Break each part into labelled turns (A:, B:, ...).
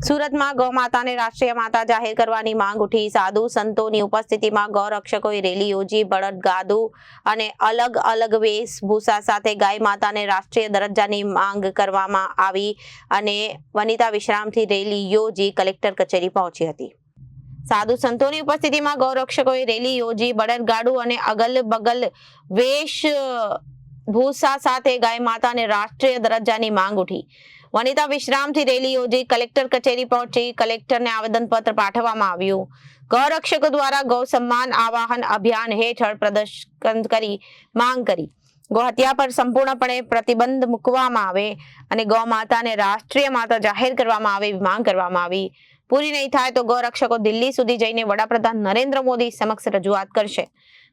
A: सूरत में गौ माता ने राष्ट्रीय माता जाहिर करवानी मांग उठी। साधु संतोनी उपस्थिति में गौरक्षकोए रेली योजी बળદગાડું અને अलग अलग वेशभूषा साथे गाय माता ने राष्ट्रीय दरज्जानी मांग करवामां आवी अने वनिता विश्रामथी रेली योजी कलेक्टर कचेरी पहोंची हती। साधु संतोनी उपस्थिति में गौरक्षकोए रेली योजी बળદગાડું અને अगल बगल वेशभूषा साथे गाय माता ने राष्ट्रीय दरज्जानी मांग उठी। वनिता विश्रामथी रेली योजी कलेक्टर कचेरी पहोंची कलेक्टर ने आवेदन पत्र पाठववामां आव्युं। गौरक्षको द्वारा गौ सम्मान आवाहन अभियान हेठळ प्रदर्शन करी मांग करी गौ हत्या पर संपूर्णपणे प्रतिबंध मूकवामां आवे अने गौ माता ने राष्ट्रीय माता जाहिर करवामां आवे एवी मांग करवामां आवी। पूरी नहीं थाय तो गौरक्षको दिल्ही सुधी जईने वडाप्रधान नरेन्द्र मोदी समक्ष रजूआत करशे।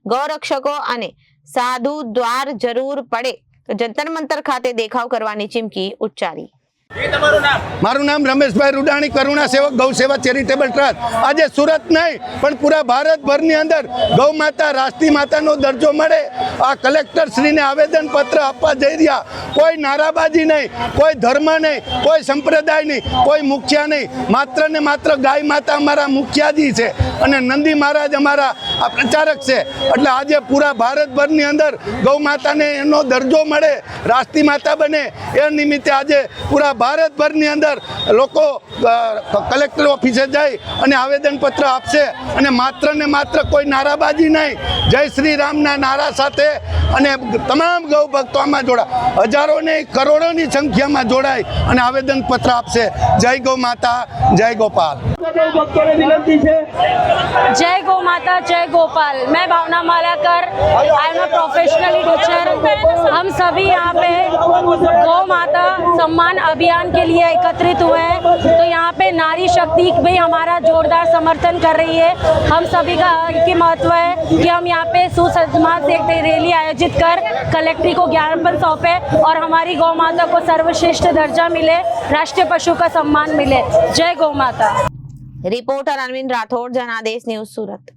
A: गौरक्षको अने साधु द्वार जरूर पड़े तो जंतर मंतर खाते देखाव करवानी चीमकी उच्चारी।
B: मारू नाम रमेशभाई रुडाणी करुणा सेवक गौ सेवा चेरिटेबल ट्रस्ट आज सूरत नहीं पण पूरा भारत भर अंदर गौ माता राष्ट्रीय माता नो दर्जो मळे आ कलेक्टर श्री ने आवेदन पत्र आपवा जई रह्या। कोई नाराबाजी नहीं, कोई धर्म नहीं, कोई संप्रदाय नहीं, कोई मुखिया नहीं, मात्र ने मात्र गाय माता अमारा मुखियाजी छे अने नंदी महाराज अमारा प्रचारक छे। एटले आज पूरा भारत भर अंदर गौ माता ने एनो दर्जो मळे राष्ट्रीय माता बने ए निमित्ते आज पूरा भारत भर अंदर लोको कलेक्टर ऑफिसे जाई अने आवेदन पत्र आपशे अने मात्र कोई नाराबाजी नहीं, जय श्री राम ना नारा साथे अने तमाम गौ भक्तों में जोड़ा हजारों ने करोड़ों की संख्या में जोड़ाई अने आवेदन पत्र आपसे। जय गौ माता, जय गोपाल।
C: जय गौ माता, जय गोपाल। मैं Bhavna Malakar, I am a professional teacher. हम सभी यहाँ पे गौ माता सम्मान अभियान के लिए एकत्रित हुए हैं। तो यहाँ पे नारी शक्ति भी हमारा जोरदार समर्थन कर रही है। हम सभी का की महत्व है कि हम यहाँ पे सुसज्जित से एक रैली आयोजित कर कलेक्ट्री को ज्ञापन सौंपे और हमारी गौ माता को सर्वश्रेष्ठ दर्जा मिले, राष्ट्रीय पशु का सम्मान मिले। जय गौ माता।
A: रिपोर्टर अरविंद राठौड़, जनादेश न्यूज, सूरत।